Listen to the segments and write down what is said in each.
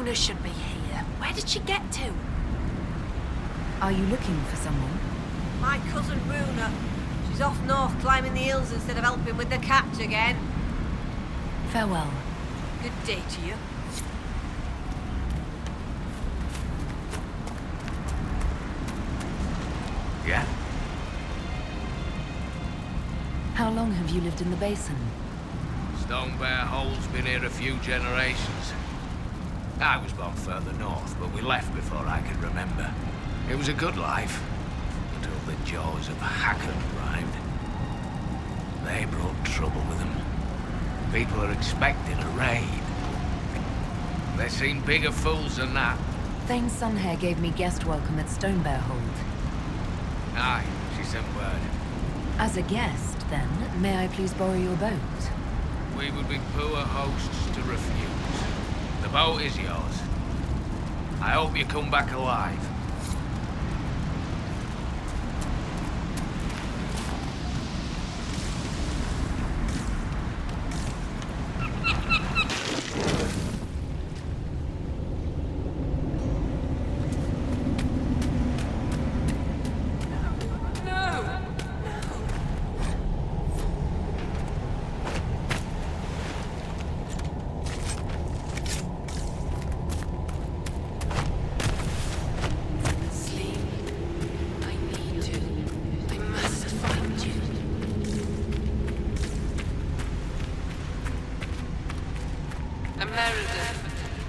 Runa should be here. Where did she get to? Are you looking for someone? My cousin Runa. She's off north climbing the hills instead of helping with the catch again. Farewell. Good day to you. Yeah? How long have you lived in the basin? Stone Bear Hole's been here a few generations. I was born further north, but we left before I could remember. It was a good life, until the jaws of Hacken arrived. They brought trouble with them. People are expecting a raid. They seem bigger fools than that. Thane Sunhair gave me guest welcome at Stone Bear Hold. Aye, she sent word. As a guest, then, may I please borrow your boat? We would be poor hosts to refuse. The boat is yours. I hope you come back alive.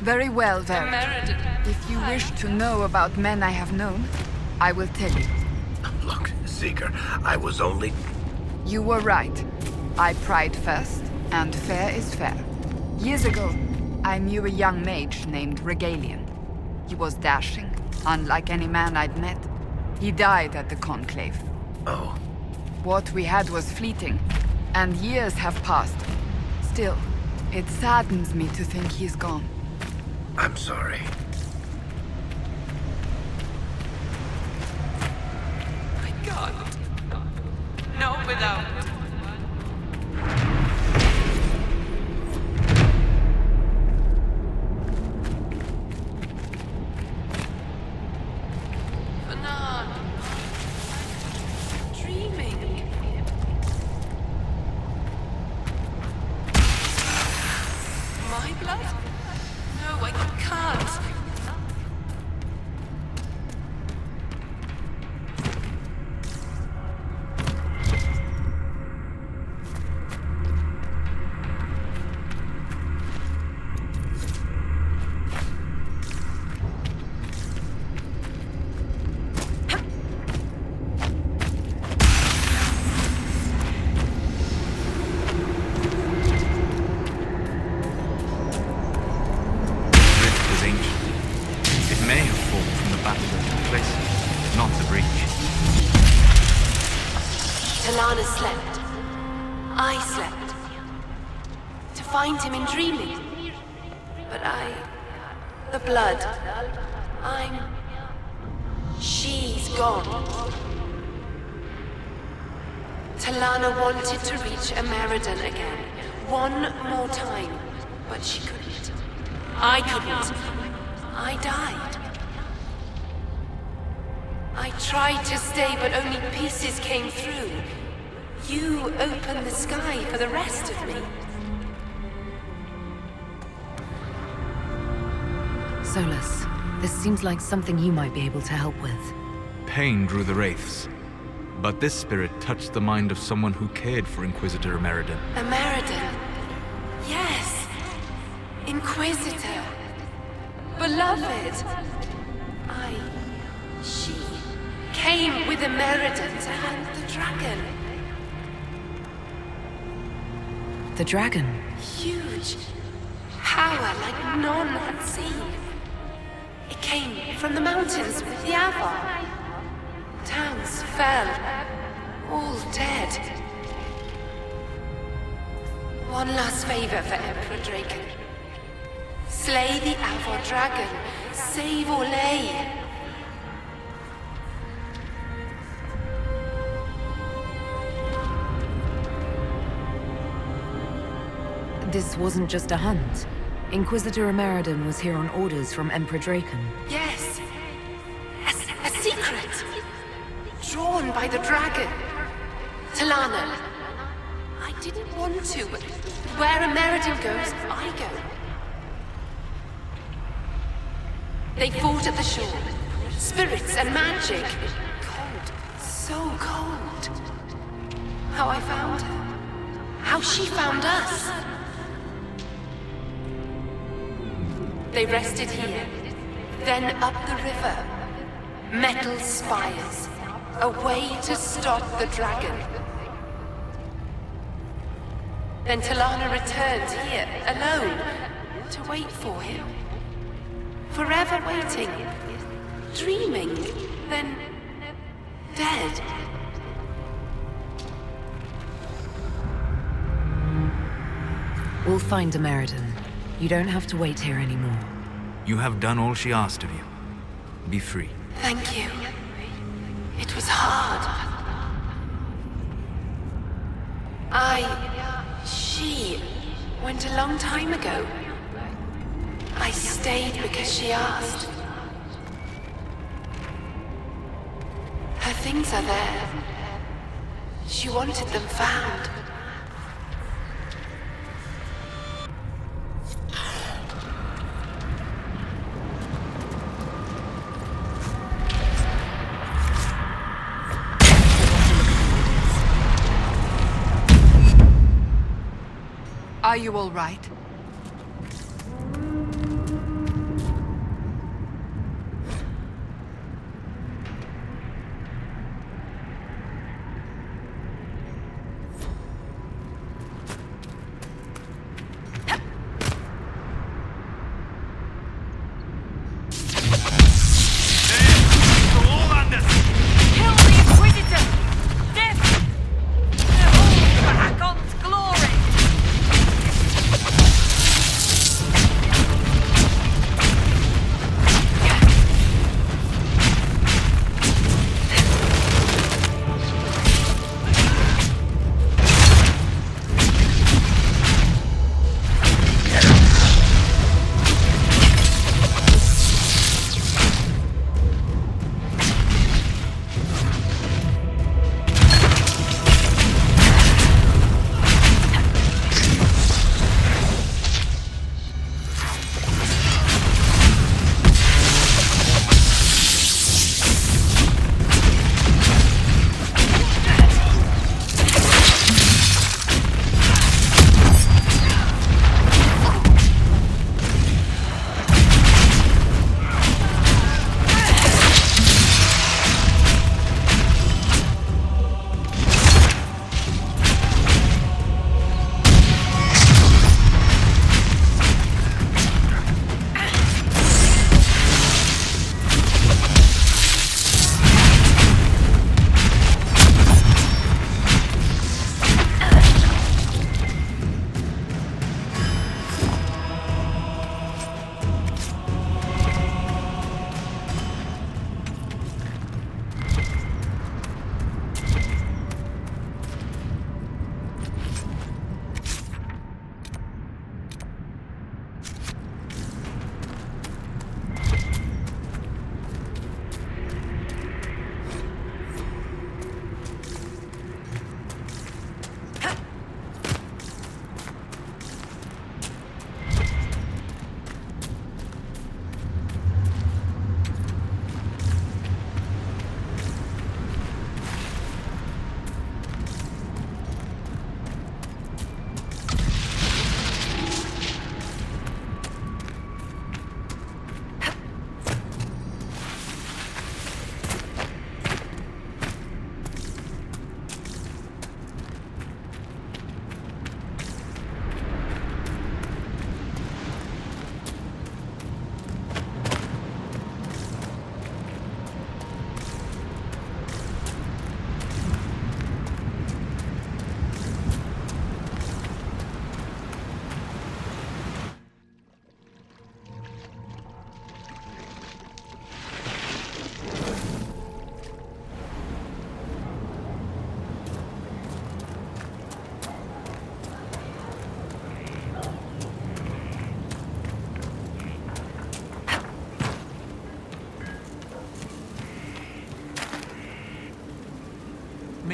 Very well, Vera. If you wish to know about men I have known, I will tell you. Look, Seeker, I was only... You were right. I pried first, and fair is fair. Years ago, I knew a young mage named Regalian. He was dashing, unlike any man I'd met. He died at the Conclave. Oh. What we had was fleeting, and years have passed. Still, it saddens me to think he's gone. I'm sorry. I can't. No, without. Fanan. Dreaming. My blood? No, I can't. Talana slept. I slept. To find him in dreaming. But the blood. She's gone. Talana wanted to reach Ameridan again. One more time. But she couldn't. I couldn't. I died. I tried to stay, but only pieces came through. You opened the sky for the rest of me. Solus, this seems like something you might be able to help with. Pain drew the wraiths, but this spirit touched the mind of someone who cared for Inquisitor Ameridan. Ameridan? Yes. Inquisitor. Beloved. She came with Ameridan to hunt the dragon. The dragon? Huge. Power like none had seen. It came from the mountains with the Avar. Towns fell. All dead. One last favor for Emperor Draken. Slay the Avar dragon. Save Orlais. This wasn't just a hunt. Inquisitor Ameridan was here on orders from Emperor Draken. Yes. A secret. Drawn by the dragon. Talana. I didn't want to, but where Ameridan goes, I go. They fought at the shore. Spirits and magic. Cold. So cold. How I found her. How she found us. They rested here, then up the river. Metal spires. A way to stop the dragon. Then Talana returned here, alone, to wait for him. Forever waiting. Dreaming. Then dead. We'll find Ameridan. You don't have to wait here anymore. You have done all she asked of you. Be free. Thank you. It was hard. She went a long time ago. I stayed because she asked. Her things are there. She wanted them found. Are you all right?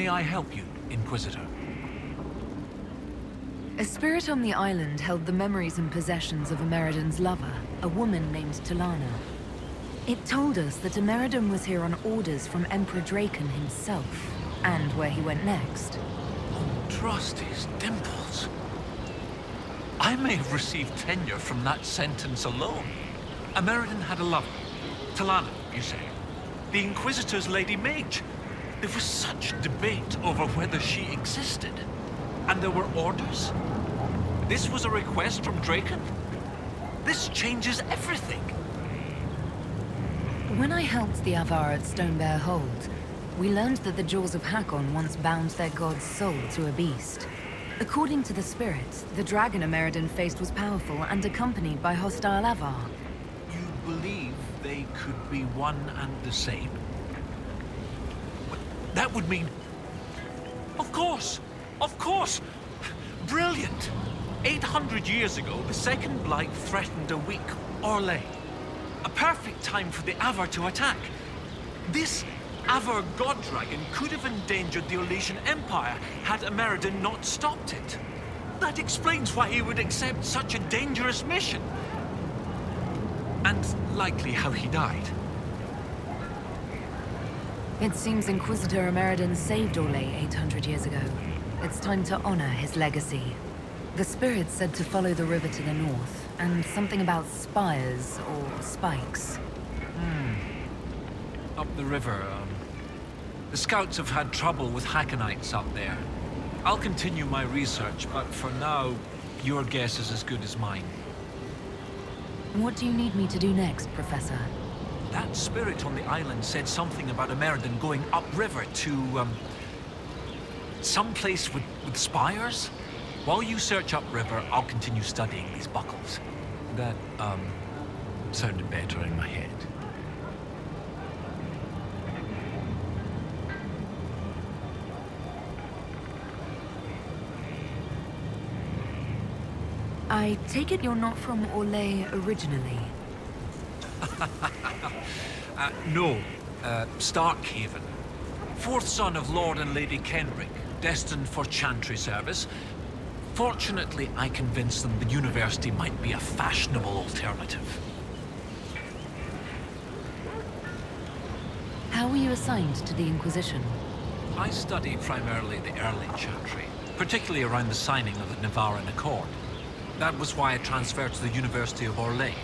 may I help you, Inquisitor? A spirit on the island held the memories and possessions of Ameridan's lover, a woman named Talana. It told us that Ameridan was here on orders from Emperor Draken himself, and where he went next. Trust his dimples. I may have received tenure from that sentence alone. Ameridan had a lover. Talana, you say. The Inquisitor's Lady Mage. There was such debate over whether she existed. And there were orders? This was a request from Draken? This changes everything. When I helped the Avar at Stone Bear Hold, we learned that the Jaws of Hakon once bound their god's soul to a beast. According to the spirits, the dragon Ameridan faced was powerful and accompanied by hostile Avar. You believe they could be one and the same? But that would mean... Of course! Of course! Brilliant! 800 years ago, the Second Blight threatened a weak Orlais. A perfect time for the Avar to attack. This Avar god dragon could have endangered the Orlesian Empire had Ameridan not stopped it. That explains why he would accept such a dangerous mission. And likely how he died. It seems Inquisitor Ameridan saved Orlais 800 years ago. It's time to honor his legacy. The spirits said to follow the river to the north, and something about spires or spikes. Up the river, the scouts have had trouble with Hackonites up there. I'll continue my research, but for now, your guess is as good as mine. What do you need me to do next, Professor? That spirit on the island said something about Ameridan going upriver to, someplace with spires? While you search upriver, I'll continue studying these buckles. That, sounded better in my head. I take it you're not from Orlais originally? No. Starkhaven. Fourth son of Lord and Lady Kenrick, destined for chantry service. Fortunately, I convinced them the university might be a fashionable alternative. How were you assigned to the Inquisition? I studied primarily the early chantry, particularly around the signing of the Navaran Accord. That was why I transferred to the University of Orlais,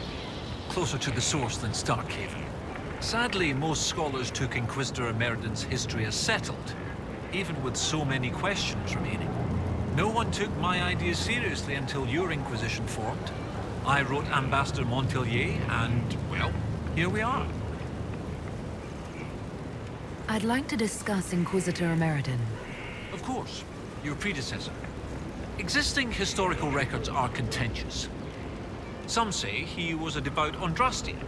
closer to the source than Starkhaven. Sadly, most scholars took Inquisitor Ameridan's history as settled, even with so many questions remaining. No one took my ideas seriously until your Inquisition formed. I wrote Ambassador Montpellier, and, well, here we are. I'd like to discuss Inquisitor Ameridan. Of course, your predecessor. Existing historical records are contentious. Some say he was a devout Andrastian.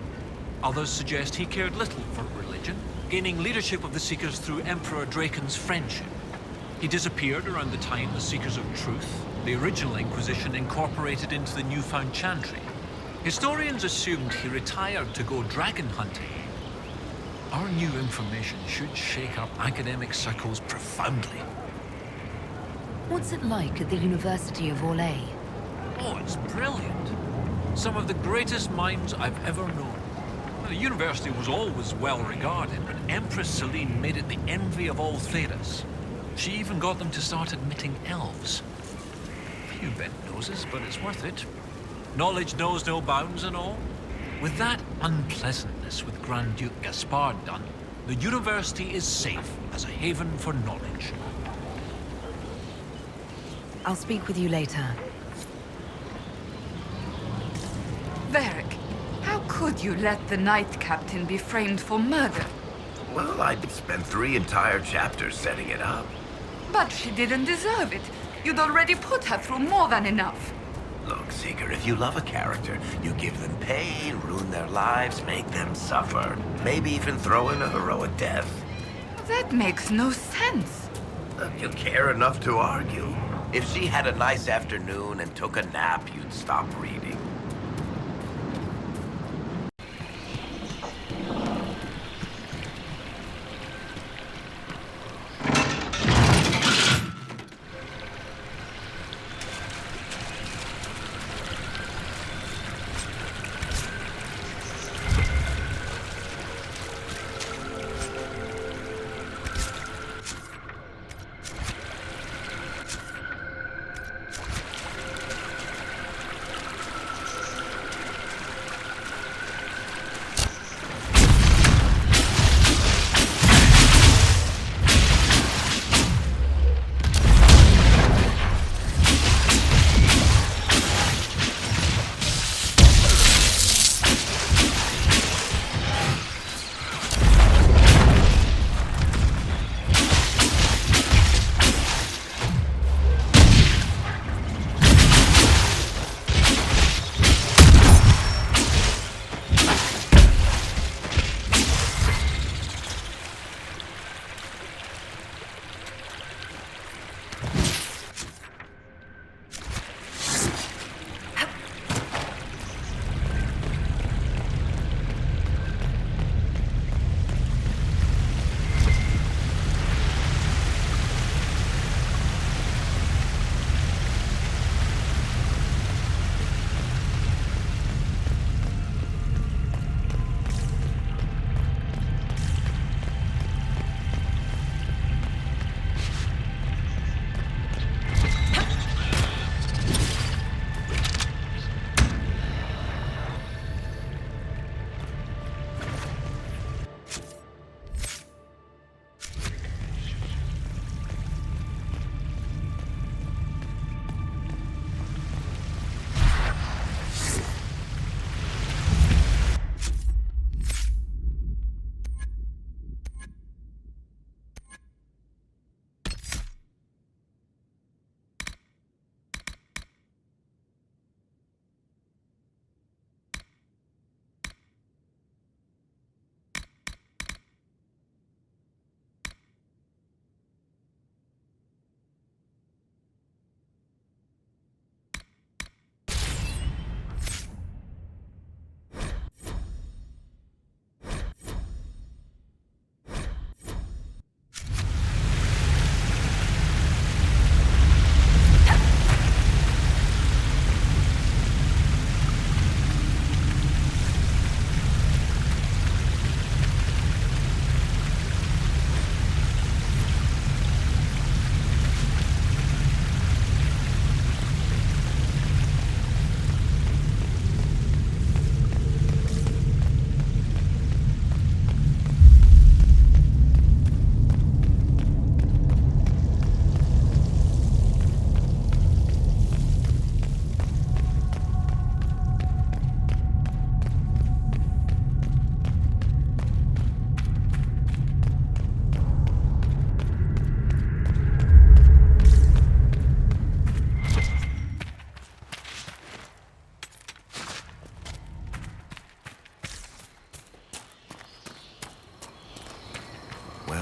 Others suggest he cared little for religion, gaining leadership of the Seekers through Emperor Draken's friendship. He disappeared around the time the Seekers of Truth, the original Inquisition, incorporated into the newfound Chantry. Historians assumed he retired to go dragon hunting. Our new information should shake up academic circles profoundly. What's it like at the University of Orlais? Oh, it's brilliant. Some of the greatest minds I've ever known. The university was always well regarded, but Empress Celine made it the envy of all Thedas. She even got them to start admitting elves. Few bent noses, but it's worth it. Knowledge knows no bounds and all. With that unpleasantness with Grand Duke Gaspard done, the university is safe as a haven for knowledge. I'll speak with you later. Varric, how could you let the Knight Captain be framed for murder? Well, I'd spent 3 entire chapters setting it up. But she didn't deserve it. You'd already put her through more than enough. Look, Seeker, if you love a character, you give them pain, ruin their lives, make them suffer. Maybe even throw in a heroic death. That makes no sense. Look, you care enough to argue. If she had a nice afternoon and took a nap, you'd stop reading.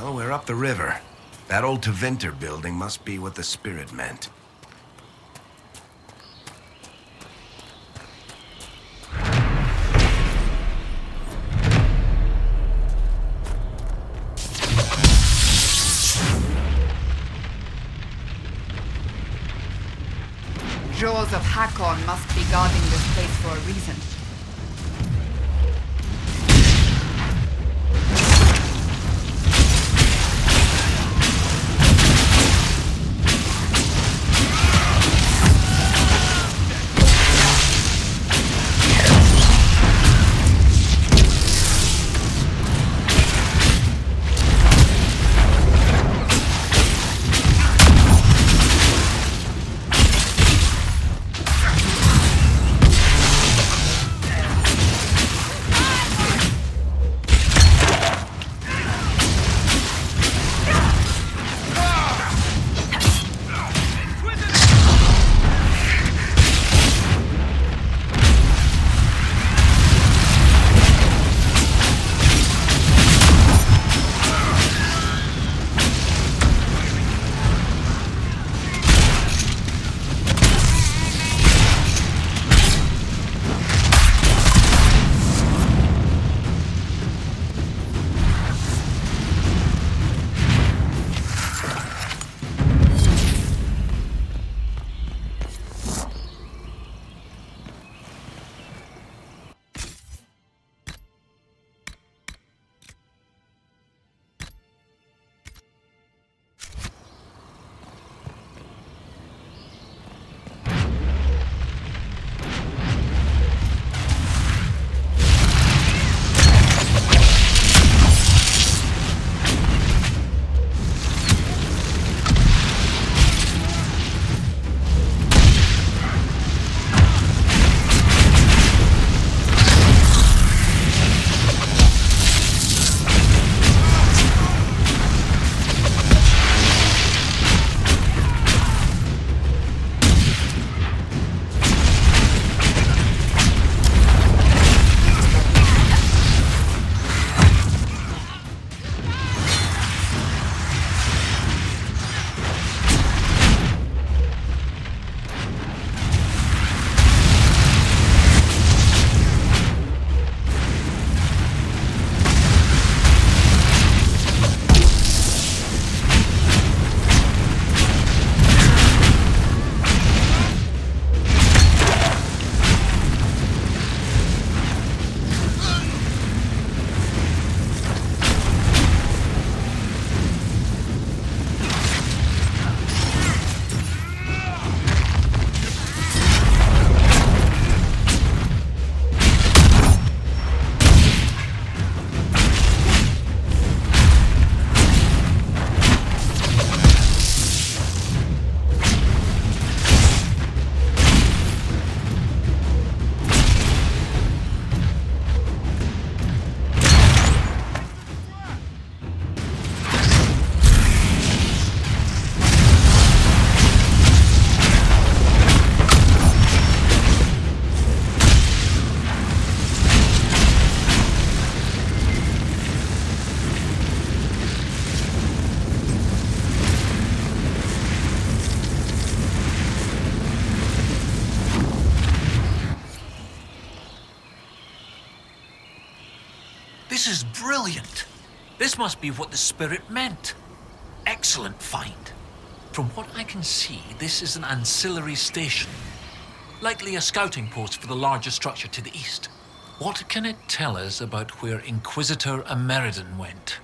Well, we're up the river. That old Tevinter building must be what the spirit meant. Jaws of Hakon must be guarding this place for a reason. This is brilliant. This must be what the spirit meant. Excellent find. From what I can see, this is an ancillary station. Likely a scouting post for the larger structure to the east. What can it tell us about where Inquisitor Ameridan went?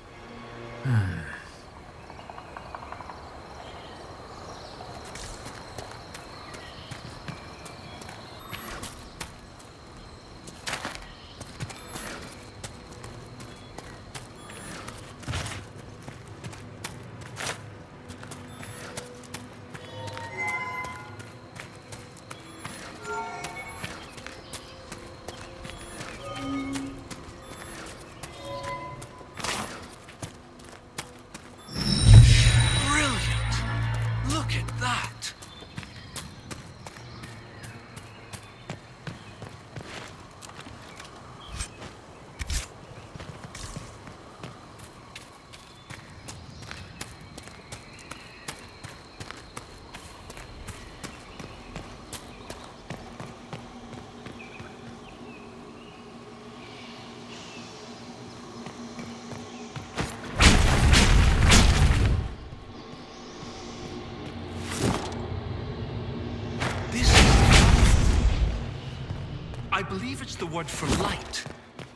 I believe it's the word for light.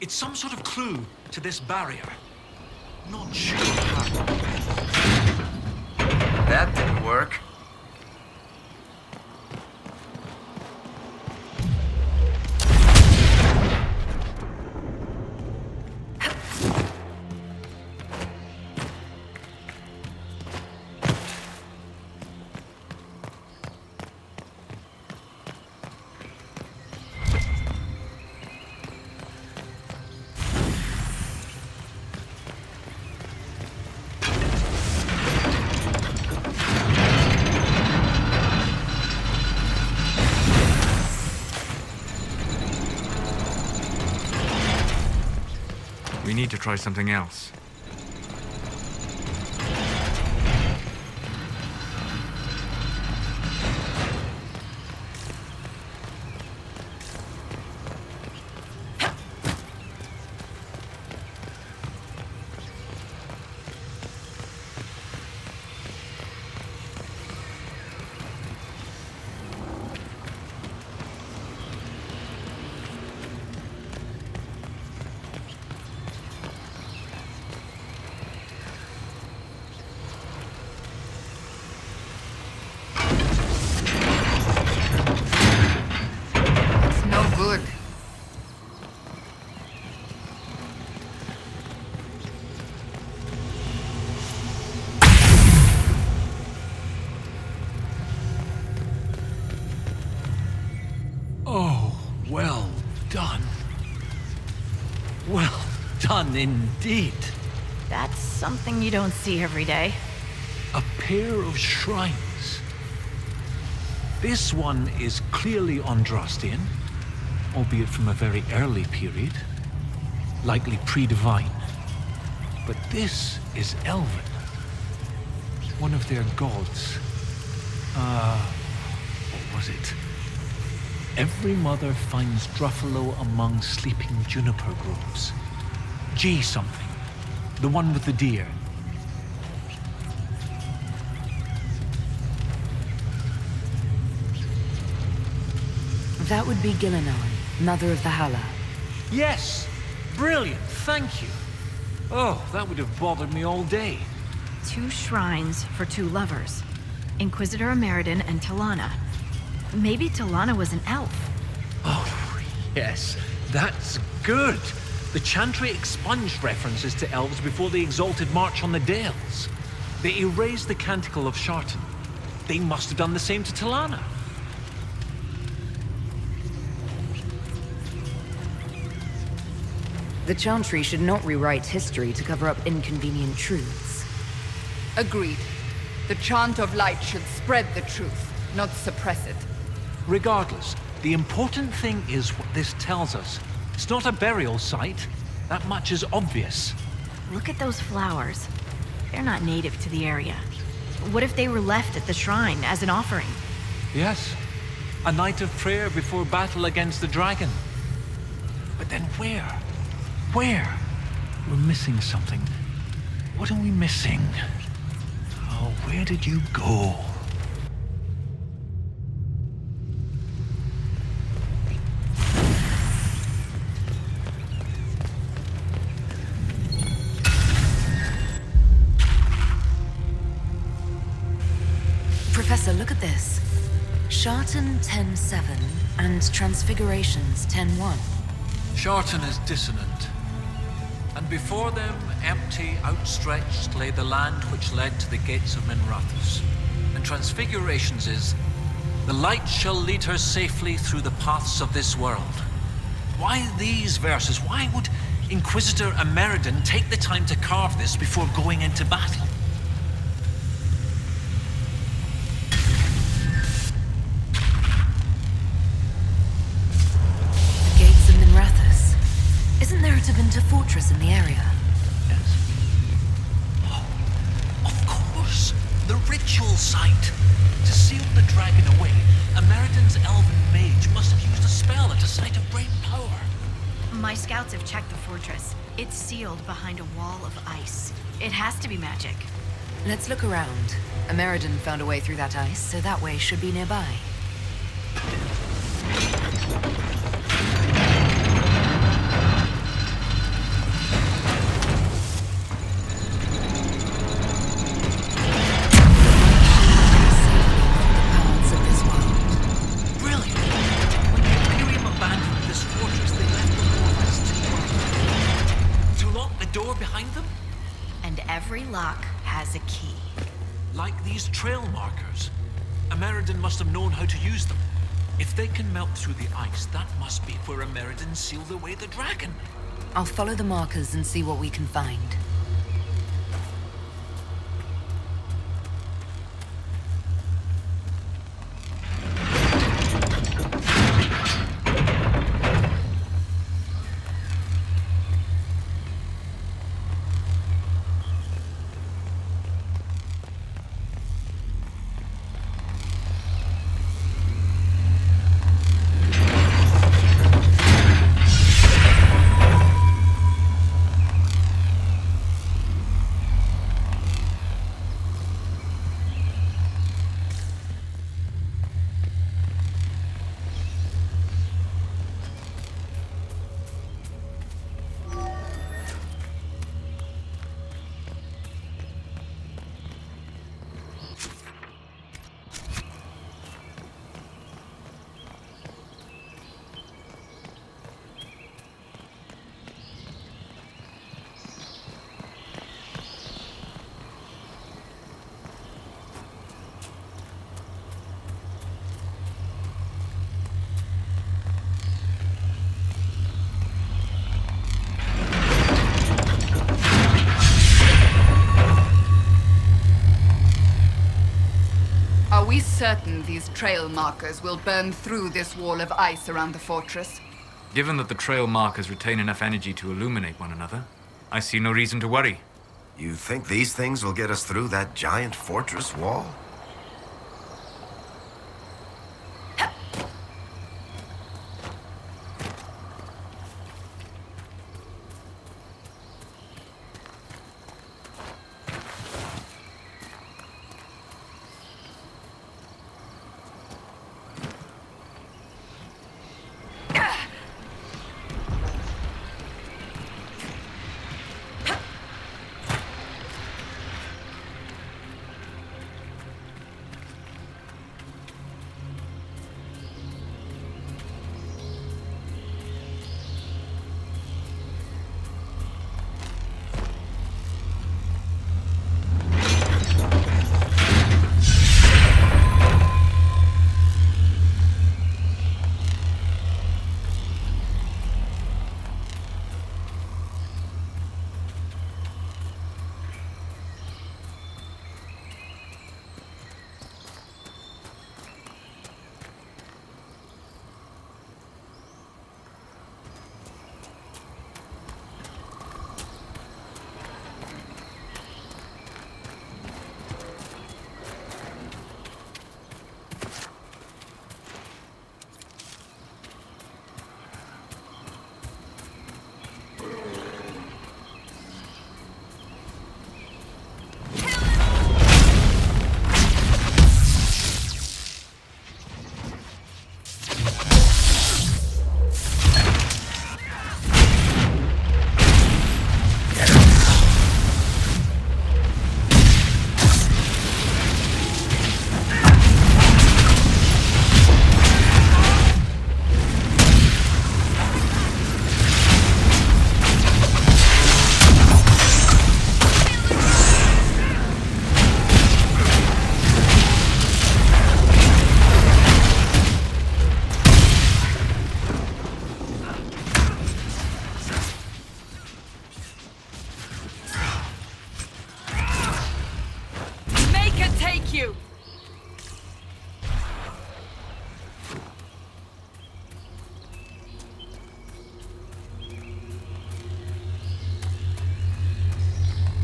It's some sort of clue to this barrier. Not sure how. That didn't work. We need to try something else. Good. Oh, well done. Well done indeed. That's something you don't see every day. A pair of shrines. This one is clearly Andrastian, albeit from a very early period, likely pre-divine. But this is Elven, one of their gods. What was it? Every mother finds Druffalo among sleeping juniper groves. G something, the one with the deer. That would be Gillenan, mother of the Hala. Yes! Brilliant, thank you. Oh, that would have bothered me all day. 2 shrines for 2 lovers. Inquisitor Ameridan and Talana. Maybe Talana was an elf. Oh, yes, that's good. The Chantry expunged references to elves before the Exalted March on the Dales. They erased the Canticle of Shartan. They must have done the same to Talana. The Chantry should not rewrite history to cover up inconvenient truths. Agreed. The chant of light should spread the truth, not suppress it. Regardless, the important thing is what this tells us. It's not a burial site. That much is obvious. Look at those flowers. They're not native to the area. What if they were left at the shrine as an offering? Yes. A night of prayer before battle against the dragon. But then where? Where? We're missing something. What are we missing? Oh, where did you go? Professor, look at this. Shartan 10-7 and Transfigurations 10-1. Shartan is dissonant. And before them, empty, outstretched, lay the land which led to the gates of Minrathous. And Transfigurations is, the light shall lead her safely through the paths of this world. Why these verses? Why would Inquisitor Ameridan take the time to carve this before going into battle? The gates of Minrathous. Isn't there a Tevinter fortress in the area? Yes. Oh, of course! The ritual site! To seal the dragon away, Ameridan's elven mage must have used a spell at a site of great power. My scouts have checked the fortress. It's sealed behind a wall of ice. It has to be magic. Let's look around. Ameridan found a way through that ice, so that way should be nearby. behind them? And every lock has a key. Like these trail markers. Ameridan must have known how to use them. If they can melt through the ice, that must be where Ameridan sealed away the dragon. I'll follow the markers and see what we can find. Are we certain these trail markers will burn through this wall of ice around the fortress? Given that the trail markers retain enough energy to illuminate one another, I see no reason to worry. You think these things will get us through that giant fortress wall? Take you!